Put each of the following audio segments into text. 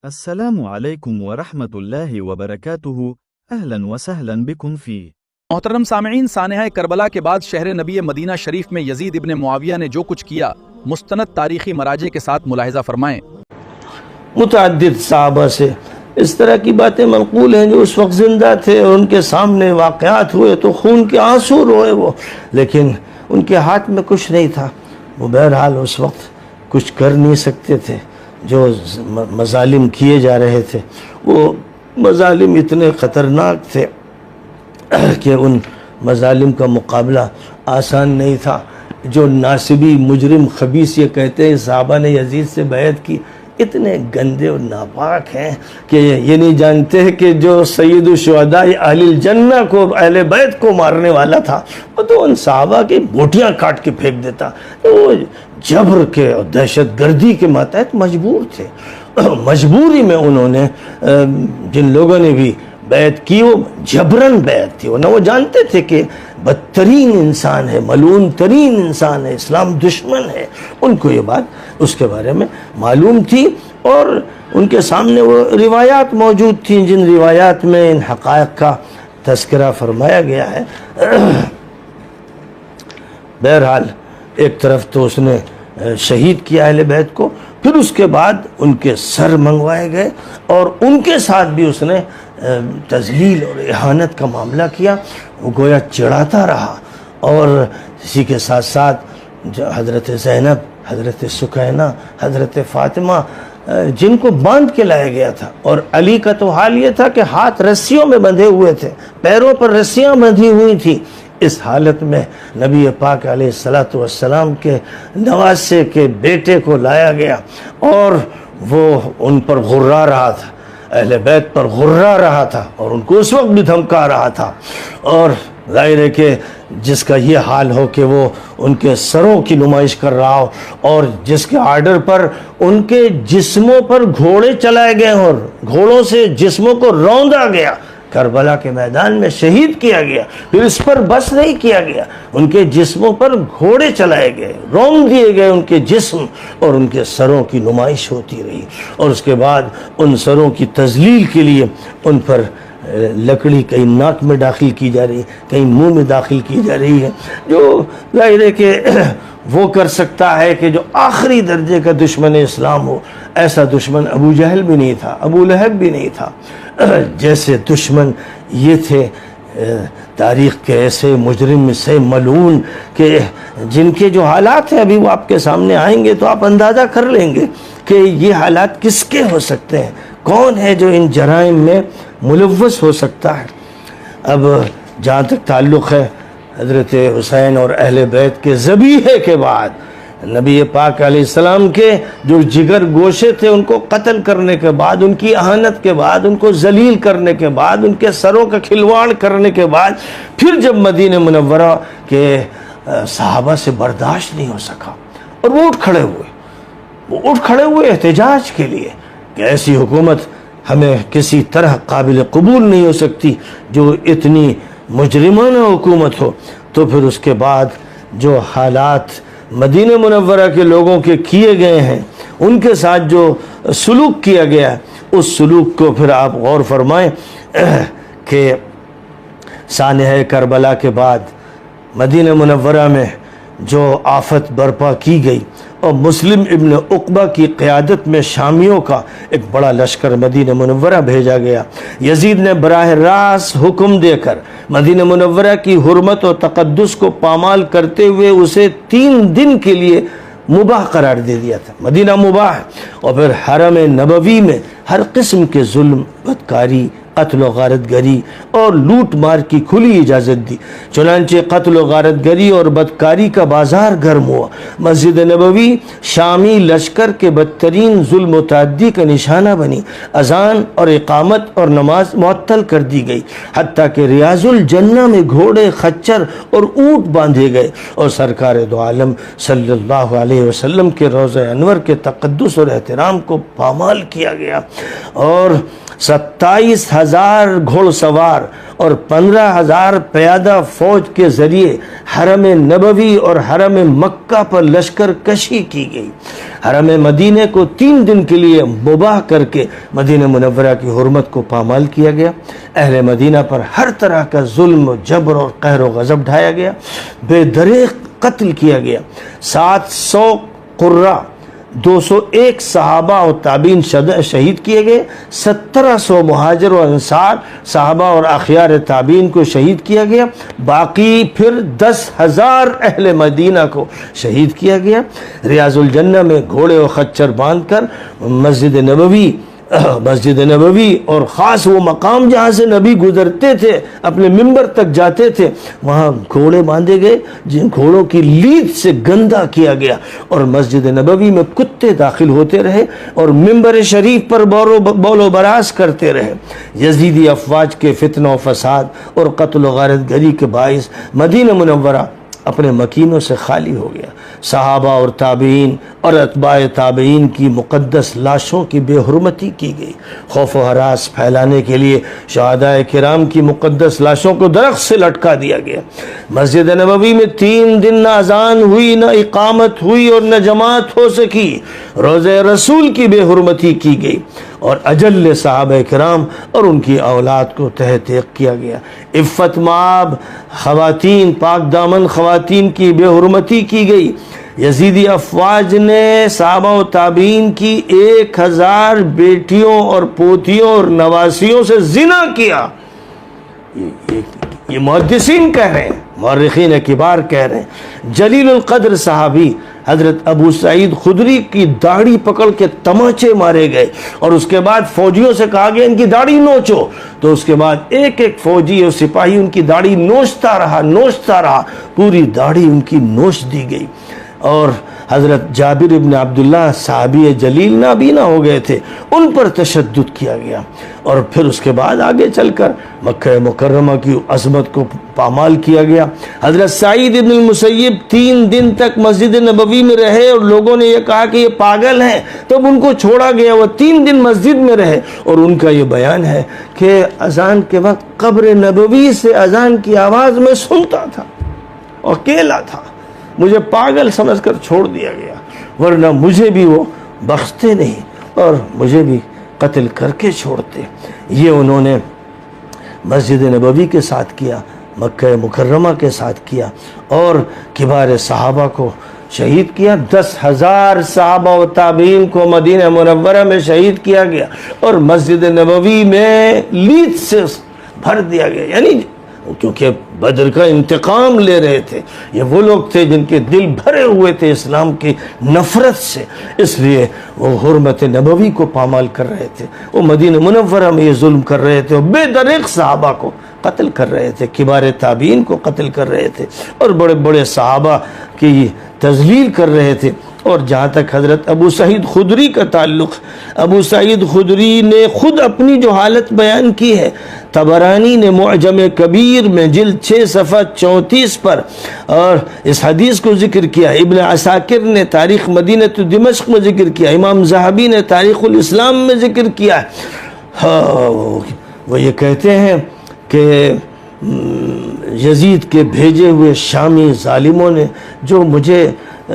السلام علیکم ورحمۃ اللہ وبرکاتہ، اہلا وسہلا بکم فی۔ محترم سامعین، سانحہ کربلا کے بعد شہر نبی مدینہ شریف میں یزید ابن معاویہ نے جو کچھ کیا، مستند تاریخی مراجع کے ساتھ ملاحظہ فرمائیں۔ متعدد صحابہ سے اس طرح کی باتیں منقول ہیں جو اس وقت زندہ تھے اور ان کے سامنے واقعات ہوئے تو خون کے آنسو روئے وہ، لیکن ان کے ہاتھ میں کچھ نہیں تھا۔ وہ بہرحال اس وقت کچھ کر نہیں سکتے تھے۔ جو مظالم کیے جا رہے تھے وہ مظالم اتنے خطرناک تھے کہ ان مظالم کا مقابلہ آسان نہیں تھا۔ جو ناصبی مجرم خبیث یہ کہتے ہیں صحابہ نے یزید سے بیعت کی، اتنے گندے اور ناپاک ہیں کہ یہ نہیں جانتے کہ جو سید الشہداء اہل الجنہ کو، اہل بیت کو مارنے والا تھا، وہ تو ان صحابہ کی بوٹیاں کاٹ کے پھینک دیتا۔ تو وہ جبر کے اور دہشت گردی کے ماتحت مجبور تھے۔ مجبوری میں انہوں نے جن لوگوں نے بھی بیعت کی وہ جبرن بیعت تھی، ورنہ وہ جانتے تھے کہ بدترین انسان ہے، ملعون ترین انسان ہے، اسلام دشمن ہے۔ ان کو یہ بات اس کے بارے میں معلوم تھی اور ان کے سامنے وہ روایات موجود تھیں جن روایات میں ان حقائق کا تذکرہ فرمایا گیا ہے۔ بہرحال ایک طرف تو اس نے شہید کیا اہل بیت کو، پھر اس کے بعد ان کے سر منگوائے گئے اور ان کے ساتھ بھی اس نے تذلیل اور اہانت کا معاملہ کیا۔ وہ گویا چڑھاتا رہا اور اسی کے ساتھ ساتھ حضرت زینب، حضرت سکینہ، حضرت فاطمہ جن کو باندھ کے لایا گیا تھا، اور علی کا تو حال یہ تھا کہ ہاتھ رسیوں میں بندھے ہوئے تھے، پیروں پر رسیاں بندھی ہوئی تھیں۔ اس حالت میں نبی پاک علیہ السلام کے نواسے کے بیٹے کو لایا گیا اور وہ ان پر غرا رہا تھا، اہل بیت پر غرا رہا تھا اور ان کو اس وقت بھی دھمکا رہا تھا۔ اور ظاہر ہے کہ جس کا یہ حال ہو کہ وہ ان کے سروں کی نمائش کر رہا ہو اور جس کے آرڈر پر ان کے جسموں پر گھوڑے چلائے گئے اور گھوڑوں سے جسموں کو روندا گیا، کربلا کے میدان میں شہید کیا گیا، پھر اس پر بس نہیں کیا گیا، ان کے جسموں پر گھوڑے چلائے گئے، روند دیے گئے ان کے جسم اور ان کے سروں کی نمائش ہوتی رہی، اور اس کے بعد ان سروں کی تذلیل کے لیے ان پر لکڑی کہیں ناک میں داخل کی جا رہی ہے، کہیں منہ میں داخل کی جا رہی ہے، جو ظاہر ہے کہ وہ کر سکتا ہے کہ جو آخری درجے کا دشمن اسلام ہو۔ ایسا دشمن ابو جہل بھی نہیں تھا، ابو لہب بھی نہیں تھا۔ جیسے دشمن یہ تھے تاریخ کے ایسے مجرم سے ملعون کہ جن کے جو حالات ہیں ابھی وہ آپ کے سامنے آئیں گے تو آپ اندازہ کر لیں گے کہ یہ حالات کس کے ہو سکتے ہیں، کون ہے جو ان جرائم میں ملوث ہو سکتا ہے۔ اب جہاں تک تعلق ہے حضرت حسین اور اہل بیت کے ذبیحے کے بعد، نبی پاک علیہ السلام کے جو جگر گوشے تھے ان کو قتل کرنے کے بعد، ان کی اہانت کے بعد، ان کو ذلیل کرنے کے بعد، ان کے سروں کا کھلواڑ کرنے کے بعد، پھر جب مدینہ منورہ کے صحابہ سے برداشت نہیں ہو سکا اور وہ اٹھ کھڑے ہوئے احتجاج کے لیے کہ ایسی حکومت ہمیں کسی طرح قابل قبول نہیں ہو سکتی جو اتنی مجرمانہ حکومت ہو۔ تو پھر اس کے بعد جو حالات مدینہ منورہ کے لوگوں کے کیے گئے ہیں، ان کے ساتھ جو سلوک کیا گیا ہے، اس سلوک کو پھر آپ غور فرمائیں کہ سانحہ کربلا کے بعد مدینہ منورہ میں جو آفت برپا کی گئی اور مسلم ابن عقبہ کی قیادت میں شامیوں کا ایک بڑا لشکر مدینہ منورہ بھیجا گیا۔ یزید نے براہ راست حکم دے کر مدینہ منورہ کی حرمت و تقدس کو پامال کرتے ہوئے اسے 3 دن کے لیے مباح قرار دے دیا تھا، مدینہ مباح، اور پھر حرم نبوی میں ہر قسم کے ظلم، بدکاری، قتل و غارت گری اور لوٹ مار کی کھلی اجازت دی۔ چنانچہ قتل و غارت گری اور بدکاری کا بازار گرم ہوا۔ مسجد نبوی شامی لشکر کے بدترین ظلم و تعدی کا نشانہ بنی۔ اذان اور اقامت اور نماز معطل کر دی گئی، حتیٰ کہ ریاض الجنہ میں گھوڑے، خچر اور اونٹ باندھے گئے اور سرکار دو عالم صلی اللہ علیہ وسلم کے روضہ انور کے تقدس اور احترام کو پامال کیا گیا۔ اور 27,000 گھوڑ سوار اور 15,000 پیادہ فوج کے ذریعے حرم نبوی اور حرم مکہ پر لشکر کشی کی گئی۔ حرم مدینہ کو 3 دن کے لیے مباح کر کے مدینہ منورہ کی حرمت کو پامال کیا گیا۔ اہل مدینہ پر ہر طرح کا ظلم و جبر اور قہر و غضب ڈھایا گیا، بے دریغ قتل کیا گیا۔ 700 قرہ، 201 صحابہ اور تابعین شہید کیے گئے، 1700 مہاجر و انصار صحابہ اور اخیار تابعین کو شہید کیا گیا، باقی پھر 10,000 اہل مدینہ کو شہید کیا گیا۔ ریاض الجنہ میں گھوڑے و خچر باندھ کر مسجد نبوی اور خاص وہ مقام جہاں سے نبی گزرتے تھے، اپنے منبر تک جاتے تھے، وہاں گھوڑے باندھے گئے جن گھوڑوں کی لیت سے گندا کیا گیا، اور مسجد نبوی میں کتے داخل ہوتے رہے اور منبر شریف پر بول و براز کرتے رہے۔ یزیدی افواج کے فتنہ و فساد اور قتل و غارت گری کے باعث مدینہ منورہ اپنے مکینوں سے خالی ہو گیا۔ صحابہ اور تابعین اور اتباع تابعین کی مقدس لاشوں کی بے حرمتی کی گئی۔ خوف و ہراس پھیلانے کے لیے شہداء کرام کی مقدس لاشوں کو درخت سے لٹکا دیا گیا۔ مسجد نبوی میں 3 دن نہ اذان ہوئی، نہ اقامت ہوئی اور نہ جماعت ہو سکی۔ روضہ رسول کی بے حرمتی کی گئی اور اجل صحابہ کرام اور ان کی اولاد کو تحت ایق کیا گیا۔ عفت مآب خواتین، پاک دامن خواتین کی بے حرمتی کی گئی۔ یزیدی افواج نے صحابہ و تابعین کی 1000 بیٹیوں اور پوتیوں اور نواسیوں سے زنا کیا۔ یہ محدثین کہہ رہے ہیں، مورخین کبار کہہ رہے ہیں۔ جلیل القدر صحابی حضرت ابو سعید خدری کی داڑھی پکڑ کے تماچے مارے گئے اور اس کے بعد فوجیوں سے کہا گیا ان کی داڑھی نوچو، تو اس کے بعد ایک ایک فوجی اور سپاہی ان کی داڑھی نوچتا رہا، پوری داڑھی ان کی نوچ دی گئی۔ اور حضرت جابر ابن عبداللہ صحابی جلیل نابینا ہو گئے تھے، ان پر تشدد کیا گیا۔ اور پھر اس کے بعد آگے چل کر مکہ مکرمہ کی عظمت کو پامال کیا گیا۔ حضرت سعید ابن المسیب 3 دن تک مسجد نبوی میں رہے اور لوگوں نے یہ کہا کہ یہ پاگل ہیں، تب ان کو چھوڑا گیا، وہ 3 دن مسجد میں رہے، اور ان کا یہ بیان ہے کہ اذان کے وقت قبر نبوی سے اذان کی آواز میں سنتا تھا، اکیلا تھا، مجھے پاگل سمجھ کر چھوڑ دیا گیا، ورنہ مجھے بھی وہ بخشتے نہیں اور مجھے بھی قتل کر کے چھوڑتے۔ یہ انہوں نے مسجد نبوی کے ساتھ کیا، مکہ مکرمہ کے ساتھ کیا، اور کبار صحابہ کو شہید کیا۔ 10,000 صحابہ و تابعین کو مدینہ منورہ میں شہید کیا گیا اور مسجد نبوی میں لیت سے بھر دیا گیا، یعنی کیونکہ بدر کا انتقام لے رہے تھے، یہ وہ لوگ تھے جن کے دل بھرے ہوئے تھے اسلام کی نفرت سے، اس لیے وہ حرمت نبوی کو پامال کر رہے تھے، وہ مدینہ منورہ میں یہ ظلم کر رہے تھے، بے دریغ صحابہ کو قتل کر رہے تھے، کبار تابعین کو قتل کر رہے تھے اور بڑے بڑے صحابہ کی تذلیل کر رہے تھے۔ اور جہاں تک حضرت ابو سعید خدری کا تعلق، ابو سعید خدری نے خود اپنی جو حالت بیان کی ہے، طبرانی نے معجم کبیر میں جلد 6 صفحہ 34 پر اور اس حدیث کو ذکر کیا، ابن عساکر نے تاریخ مدینہ دمشق میں ذکر کیا، امام ذہبی نے تاریخ الاسلام میں ذکر کیا۔ وہ یہ کہتے ہیں کہ یزید کے بھیجے ہوئے شامی ظالموں نے جو مجھے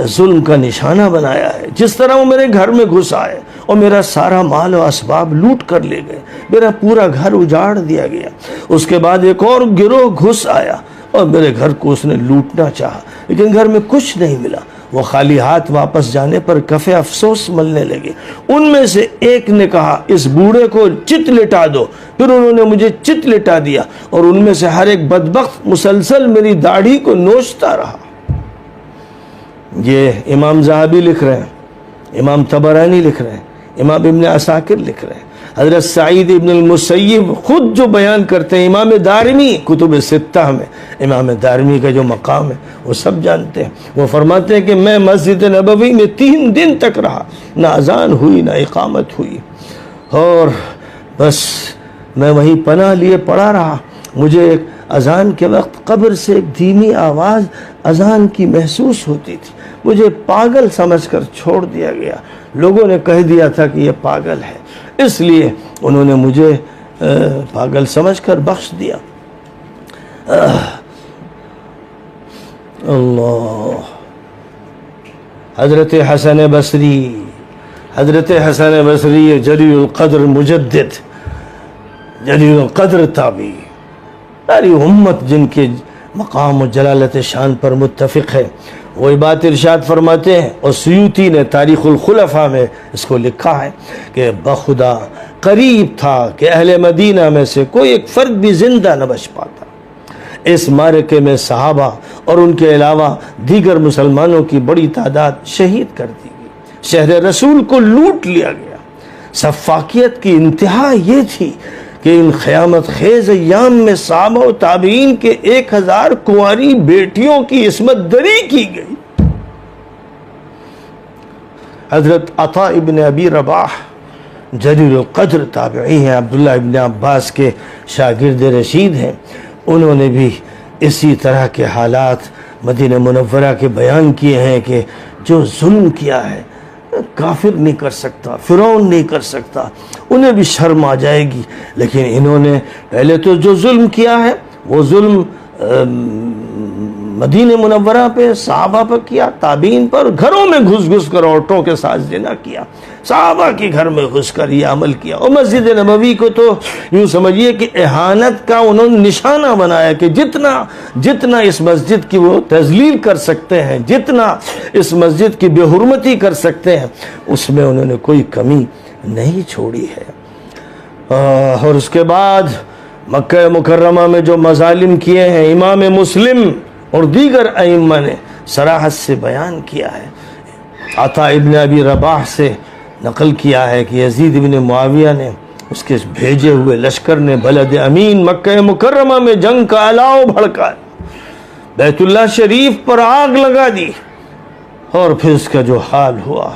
ظلم کا نشانہ بنایا ہے، جس طرح وہ میرے گھر میں گھس آئے اور میرا سارا مال و اسباب لوٹ کر لے گئے، میرا پورا گھر اجاڑ دیا گیا، اس کے بعد ایک اور گروہ گھس آیا اور میرے گھر کو اس نے لوٹنا چاہا، لیکن گھر میں کچھ نہیں ملا، وہ خالی ہاتھ واپس جانے پر کف افسوس ملنے لگے۔ ان میں سے ایک نے کہا اس بوڑھے کو چت لٹا دو، پھر انہوں نے مجھے چت لٹا دیا اور ان میں سے ہر ایک بدبخت مسلسل میری داڑھی کو نوچتا رہا۔ یہ امام ذہبی لکھ رہے ہیں، امام طبرانی لکھ رہے ہیں، امام ابن عساکر لکھ رہے ہیں، حضرت سعید ابن المسیب خود جو بیان کرتے ہیں، امام دارمی کتب 6 میں امام دارمی کا جو مقام ہے وہ سب جانتے ہیں، وہ فرماتے ہیں کہ میں مسجد نبوی میں 3 دن تک رہا، نہ اذان ہوئی نہ اقامت ہوئی، اور بس میں وہیں پناہ لیے پڑا رہا۔ مجھے ایک اذان کے وقت قبر سے ایک دھیمی آواز اذان کی محسوس ہوتی تھی، مجھے پاگل سمجھ کر چھوڑ دیا گیا، لوگوں نے کہہ دیا تھا کہ یہ پاگل ہے، اس لیے انہوں نے مجھے پاگل سمجھ کر بخش دیا. اللہ. حضرت حسن بصری جلیل القدر مجدد، جلیل القدر تابعی، ساری امت جن کے مقام و جلالت شان پر متفق ہے، وہی بات ارشاد فرماتے ہیں. اور سیوطی نے تاریخ الخلفاء میں اس کو لکھا ہے کہ بخدا قریب تھا کہ اہل مدینہ میں سے کوئی ایک فرد بھی زندہ نہ بچ پاتا. اس معرکے میں صحابہ اور ان کے علاوہ دیگر مسلمانوں کی بڑی تعداد شہید کر دی گئی. شہر رسول کو لوٹ لیا گیا. سفاکیت کی انتہا یہ تھی کہ ان قیامت خیز ایام میں صحابہ و تابعین کے 1000 کنواری بیٹیوں کی عصمت دری کی گئی. حضرت عطا ابن ابی رباح جلیل القدر تابعی ہیں، عبداللہ ابن عباس کے شاگرد رشید ہیں. انہوں نے بھی اسی طرح کے حالات مدینہ منورہ کے بیان کیے ہیں کہ جو ظلم کیا ہے کافر نہیں کر سکتا، فرعون نہیں کر سکتا، انہیں بھی شرم آ جائے گی. لیکن انہوں نے پہلے تو جو ظلم کیا ہے وہ ظلم مدینہ منورہ پہ، صحابہ پر کیا، تابعین پر، گھروں میں گھس کر عورتوں کے ساتھ زنا کیا، صحابہ کے گھر میں گھس کر یہ عمل کیا. اور مسجد نبوی کو تو یوں سمجھیے کہ اہانت کا انہوں نے نشانہ بنایا کہ جتنا اس مسجد کی وہ تذلیل کر سکتے ہیں، جتنا اس مسجد کی بے حرمتی کر سکتے ہیں، اس میں انہوں نے کوئی کمی نہیں چھوڑی ہے. اور اس کے بعد مکہ مکرمہ میں جو مظالم کیے ہیں امام مسلم اور دیگر ائمہ نے صراحت سے بیان کیا ہے. عطا ابن ابی رباح سے نقل کیا ہے کہ یزید ابن معاویہ نے اس کے بھیجے ہوئے لشکر نے بلد امین مکہ مکرمہ میں جنگ کا الاؤ بھڑکا، بیت اللہ شریف پر آگ لگا دی، اور پھر اس کا جو حال ہوا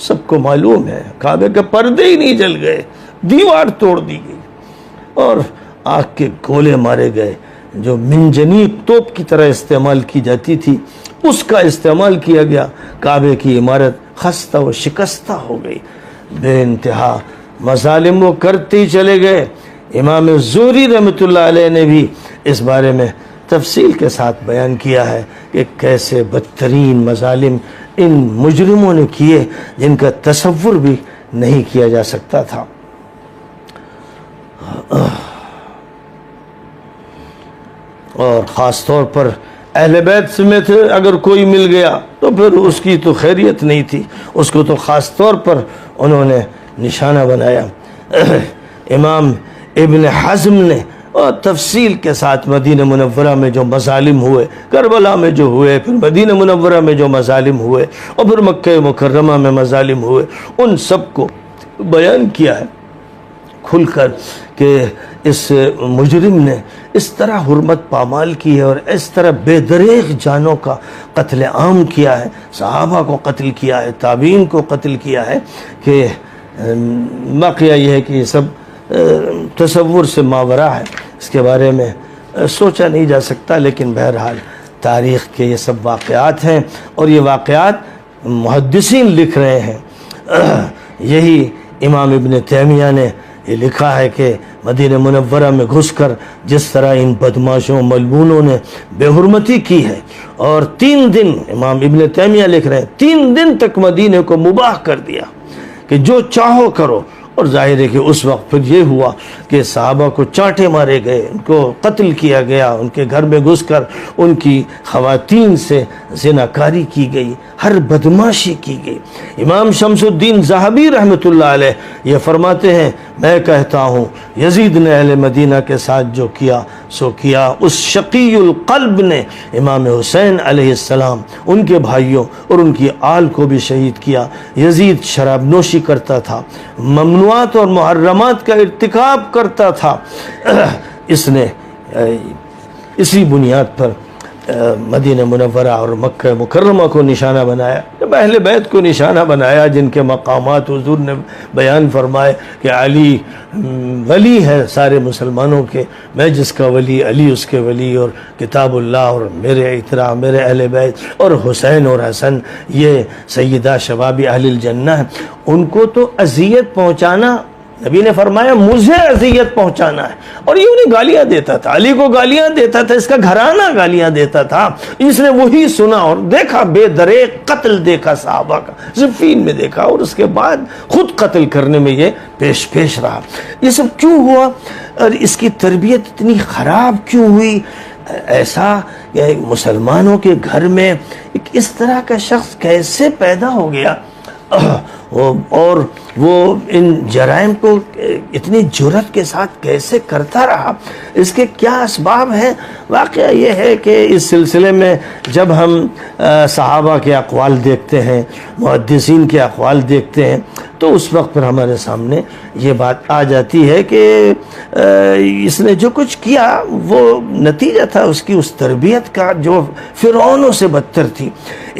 سب کو معلوم ہے. کعبے کے پردے ہی نہیں جل گئے، دیوار توڑ دی گئی اور آگ کے گولے مارے گئے. جو منجنیق توپ کی طرح استعمال کی جاتی تھی اس کا استعمال کیا گیا. کعبے کی عمارت خستہ و شکستہ ہو گئی. بے انتہا مظالم وہ کرتے ہی چلے گئے. امام زہری رحمۃ اللہ علیہ نے بھی اس بارے میں تفصیل کے ساتھ بیان کیا ہے کہ کیسے بدترین مظالم ان مجرموں نے کیے جن کا تصور بھی نہیں کیا جا سکتا تھا. اور خاص طور پر اہل بیت میں تھے، اگر کوئی مل گیا تو پھر اس کی تو خیریت نہیں تھی، اس کو تو خاص طور پر انہوں نے نشانہ بنایا. امام ابن حزم نے اور تفصیل کے ساتھ مدینہ منورہ میں جو مظالم ہوئے، کربلا میں جو ہوئے، پھر مدینہ منورہ میں جو مظالم ہوئے، اور پھر مکہ مکرمہ میں مظالم ہوئے، ان سب کو بیان کیا ہے کھل کر کہ اس مجرم نے اس طرح حرمت پامال کی ہے اور اس طرح بے دریغ جانوں کا قتل عام کیا ہے، صحابہ کو قتل کیا ہے، تابعین کو قتل کیا ہے کہ واقعہ یہ ہے کہ یہ سب تصور سے ماورا ہے، اس کے بارے میں سوچا نہیں جا سکتا. لیکن بہرحال تاریخ کے یہ سب واقعات ہیں اور یہ واقعات محدثین لکھ رہے ہیں. یہی امام ابن تیمیہ نے یہ لکھا ہے کہ مدینہ منورہ میں گھس کر جس طرح ان بدماشوں ملعونوں نے بے حرمتی کی ہے، اور 3 دن امام ابن تیمیہ لکھ رہے ہیں 3 دن تک مدینہ کو مباح کر دیا کہ جو چاہو کرو. اور ظاہر ہے کہ اس وقت پھر یہ ہوا کہ صحابہ کو چانٹے مارے گئے، ان کو قتل کیا گیا، ان کے گھر میں گھس کر ان کی خواتین سے زناکاری کی گئی، ہر بدماشی کی گئی. امام شمس الدین ذہبی رحمۃ اللہ علیہ یہ فرماتے ہیں میں کہتا ہوں یزید نے اہل مدینہ کے ساتھ جو کیا سو کیا. اس شقی القلب نے امام حسین علیہ السلام، ان کے بھائیوں اور ان کی آل کو بھی شہید کیا. یزید شراب نوشی کرتا تھا، ممنوعات اور محرمات کا ارتکاب کرتا تھا. اس نے اسی بنیاد پر مدینہ منورہ اور مکہ مکرمہ کو نشانہ بنایا، جب اہل بیت کو نشانہ بنایا جن کے مقامات حضور نے بیان فرمائے کہ علی ولی ہے سارے مسلمانوں کے، میں جس کا ولی علی اس کے ولی، اور کتاب اللہ اور میرے احترام میرے اہل بیت، اور حسین اور حسن یہ سیدہ شباب اہل الجنہ ہیں. ان کو تو اذیت پہنچانا نبی نے فرمایا مجھے اذیت پہنچانا ہے، اور یہ انہیں گالیاں دیتا تھا، علی کو گالیاں دیتا تھا، اس کا گھرانہ گالیاں دیتا تھا. اس نے وہی سنا اور دیکھا، بے دریغ قتل دیکھا صحابہ کا، صفین میں دیکھا، اور اس کے بعد خود قتل کرنے میں یہ پیش رہا. یہ سب کیوں ہوا اور اس کی تربیت اتنی خراب کیوں ہوئی؟ ایسا مسلمانوں کے گھر میں ایک اس طرح کا شخص کیسے پیدا ہو گیا اور وہ ان جرائم کو اتنی جرأت کے ساتھ کیسے کرتا رہا؟ اس کے کیا اسباب ہیں؟ واقعہ یہ ہے کہ اس سلسلے میں جب ہم صحابہ کے اقوال دیکھتے ہیں، محدثین کے اقوال دیکھتے ہیں، تو اس وقت پر ہمارے سامنے یہ بات آ جاتی ہے کہ اس نے جو کچھ کیا وہ نتیجہ تھا اس کی اس تربیت کا جو فرعونوں سے بدتر تھی.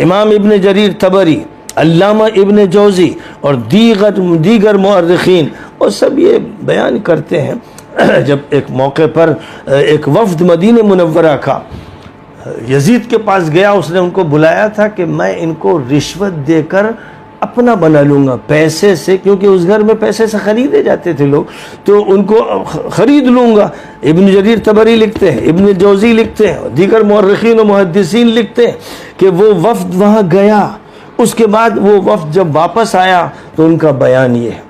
امام ابن جریر طبری، علامہ ابن جوزی اور دیگر مورخین اور سب یہ بیان کرتے ہیں، جب ایک موقع پر ایک وفد مدینہ منورہ کا یزید کے پاس گیا، اس نے ان کو بلایا تھا کہ میں ان کو رشوت دے کر اپنا بنا لوں گا، پیسے سے، کیونکہ اس گھر میں پیسے سے خریدے جاتے تھے لوگ، تو ان کو خرید لوں گا. ابن جریر طبری لکھتے ہیں، ابن جوزی لکھتے ہیں، دیگر مورخین و محدثین لکھتے ہیں کہ وہ وفد وہاں گیا. اس کے بعد وہ وفد جب واپس آیا تو ان کا بیان یہ ہے.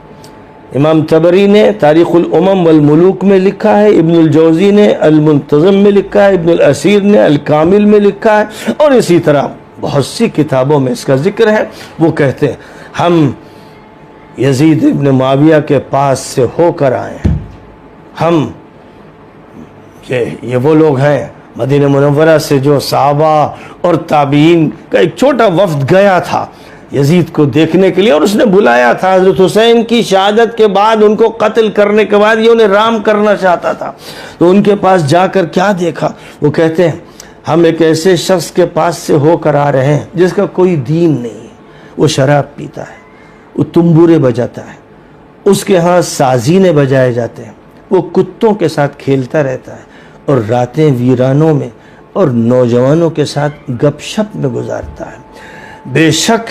امام طبری نے تاریخ الامم والملوک میں لکھا ہے، ابن الجوزی نے المنتظم میں لکھا ہے، ابن الاسیر نے الکامل میں لکھا ہے، اور اسی طرح بہت سی کتابوں میں اس کا ذکر ہے. وہ کہتے ہیں ہم یزید ابن معاویہ کے پاس سے ہو کر آئے ہیں، ہم یہ وہ لوگ ہیں مدینہ منورہ سے جو صحابہ اور تابعین کا ایک چھوٹا وفد گیا تھا یزید کو دیکھنے کے لیے، اور اس نے بلایا تھا. حضرت حسین کی شہادت کے بعد ان کو قتل کرنے کے بعد یہ انہیں رام کرنا چاہتا تھا، تو ان کے پاس جا کر کیا دیکھا؟ وہ کہتے ہیں ہم ایک ایسے شخص کے پاس سے ہو کر آ رہے ہیں جس کا کوئی دین نہیں ہے، وہ شراب پیتا ہے، وہ تنبورے بجاتا ہے، اس کے ہاں سازینے بجائے جاتے ہیں، وہ کتوں کے ساتھ کھیلتا رہتا ہے اور راتیں ویرانوں میں اور نوجوانوں کے ساتھ گپ شپ میں گزارتا ہے. بے شک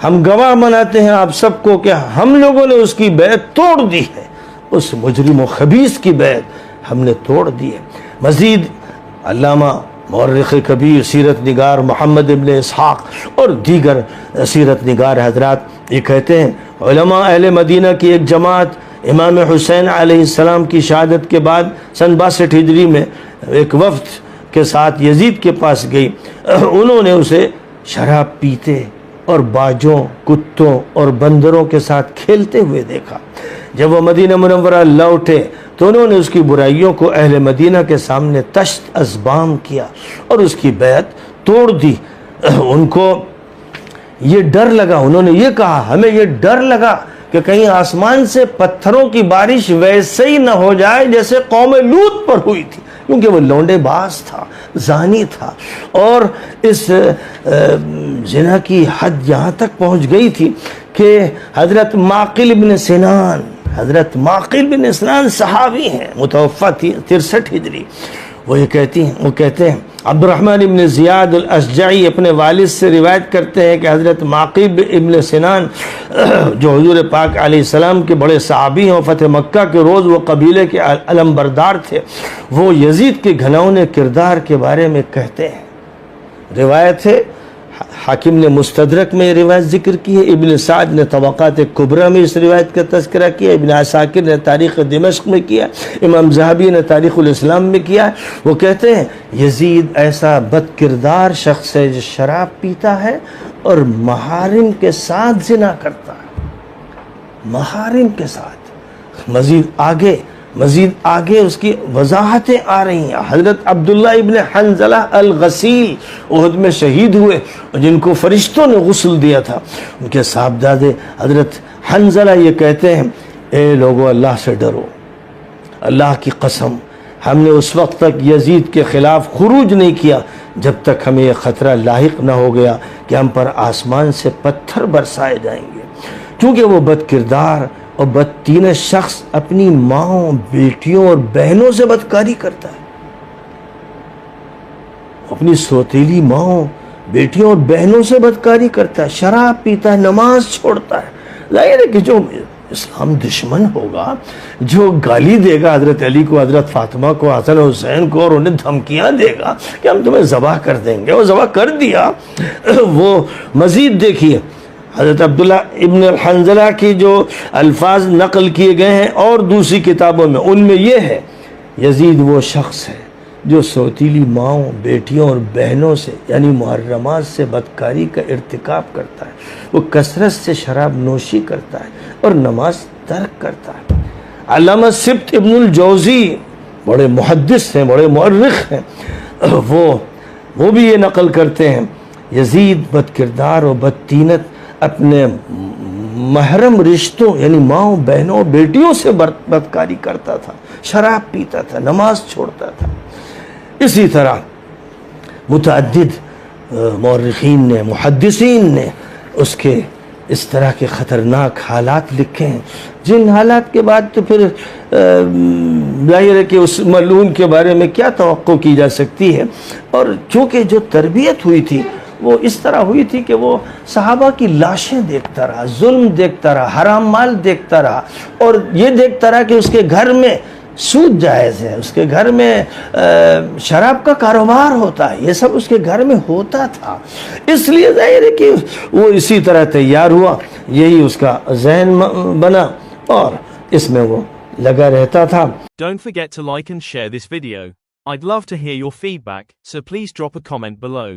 ہم گواہ بناتے ہیں آپ سب کو کہ ہم لوگوں نے اس کی بیعت توڑ دی ہے، اس مجرم و خبیث کی بیعت ہم نے توڑ دی ہے. مزید علامہ مورخ کبیر سیرت نگار محمد ابن اسحاق اور دیگر سیرت نگار حضرات یہ کہتے ہیں علماء اہل مدینہ کی ایک جماعت امام حسین علیہ السلام کی شہادت کے بعد سن 62 ہجری میں ایک وفد کے ساتھ یزید کے پاس گئی. انہوں نے اسے شراب پیتے اور باجوں، کتوں اور بندروں کے ساتھ کھیلتے ہوئے دیکھا. جب وہ مدینہ منورہ لوٹے تو انہوں نے اس کی برائیوں کو اہل مدینہ کے سامنے تشت ازبام کیا اور اس کی بیعت توڑ دی. ان کو یہ ڈر لگا، انہوں نے یہ کہا ہمیں یہ ڈر لگا کہ کہیں آسمان سے پتھروں کی بارش ویسے ہی نہ ہو جائے جیسے قوم لوط پر ہوئی تھی، کیونکہ وہ لونڈے باز تھا، زانی تھا، اور اس زنا کی حد یہاں تک پہنچ گئی تھی کہ حضرت معقل بن سنان صحابی ہیں، متوفہ 63 ہجری. وہ کہتے ہیں عبد الرحمن ابن زیاد الاشجعی اپنے والد سے روایت کرتے ہیں کہ حضرت معقل ابن سنان جو حضور پاک علیہ السلام کے بڑے صحابی ہیں، فتح مکہ کے روز وہ قبیلے کے علم بردار تھے. وہ یزید کے گھناؤنے کردار کے بارے میں کہتے ہیں. روایت ہے، حاکم نے مستدرک میں یہ روایت ذکر کی ہے، ابن سعد نے طبقات کبریٰ میں اس روایت کا تذکرہ کیا، ابن عساکر نے تاریخ دمشق میں کیا، امام ذہبی نے تاریخ الاسلام میں کیا. وہ کہتے ہیں یزید ایسا بد کردار شخص ہے جو شراب پیتا ہے اور محارم کے ساتھ زنا کرتا ہے، محارم کے ساتھ. مزید آگے اس کی وضاحتیں آ رہی ہیں. حضرت عبداللہ ابن حنظلہ الغسیل احد میں شہید ہوئے، جن کو فرشتوں نے غسل دیا تھا، ان کے صاحبزادے حضرت حنظلہ یہ کہتے ہیں اے لوگو اللہ سے ڈرو، اللہ کی قسم ہم نے اس وقت تک یزید کے خلاف خروج نہیں کیا جب تک ہمیں یہ خطرہ لاحق نہ ہو گیا کہ ہم پر آسمان سے پتھر برسائے جائیں گے. کیونکہ وہ بد کردار اور بدتین شخص اپنی ماں، بیٹیوں اور بہنوں سے بدکاری کرتا ہے، اپنی سوتیلی ماں، بیٹیوں اور بہنوں سے بدکاری کرتا ہے، شراب پیتا ہے، نماز چھوڑتا ہے. ظاہر ہے کہ جو اسلام دشمن ہوگا جو گالی دے گا حضرت علی کو، حضرت فاطمہ کو، حسن حسین کو، اور انہیں دھمکیاں دے گا کہ ہم تمہیں ذبح کر دیں گے، وہ ذبح کر دیا۔ وہ مزید دیکھیے حضرت عبداللہ ابن الحنظلہ کی جو الفاظ نقل کیے گئے ہیں اور دوسری کتابوں میں، ان میں یہ ہے یزید وہ شخص ہے جو سوتیلی ماؤں، بیٹیوں اور بہنوں سے یعنی محرمات سے بدکاری کا ارتکاب کرتا ہے، وہ کثرت سے شراب نوشی کرتا ہے اور نماز ترک کرتا ہے۔ علامہ سبت ابن الجوزی بڑے محدث ہیں، بڑے مورخ ہیں، وہ بھی یہ نقل کرتے ہیں یزید بد کردار اور بدتینت اپنے محرم رشتوں یعنی ماؤں، بہنوں، بیٹیوں سے بدکاری کرتا تھا، شراب پیتا تھا، نماز چھوڑتا تھا۔ اسی طرح متعدد مورخین نے، محدثین نے اس کے اس طرح کے خطرناک حالات لکھے ہیں، جن حالات کے بعد تو پھر ظاہر ہے کہ اس ملعون کے بارے میں کیا توقع کی جا سکتی ہے۔ اور چونکہ جو تربیت ہوئی تھی وہ اس طرح ہوئی تھی کہ وہ صحابہ کی لاشیں دیکھتا رہا، ظلم دیکھتا رہا، حرام مال دیکھتا رہا، اور یہ دیکھتا رہا کہ اس کے گھر میں سود جائز ہے، اس کے گھر میں شراب کا کاروبار ہوتا ہے، یہ سب اس کے گھر میں ہوتا تھا۔ اس لیے ظاہر ہے کہ وہ اسی طرح تیار ہوا، یہی اس کا ذہن بنا اور اس میں وہ لگا رہتا تھا۔ Don't forget to like and share this video. I'd love to hear your feedback, so please drop a comment below.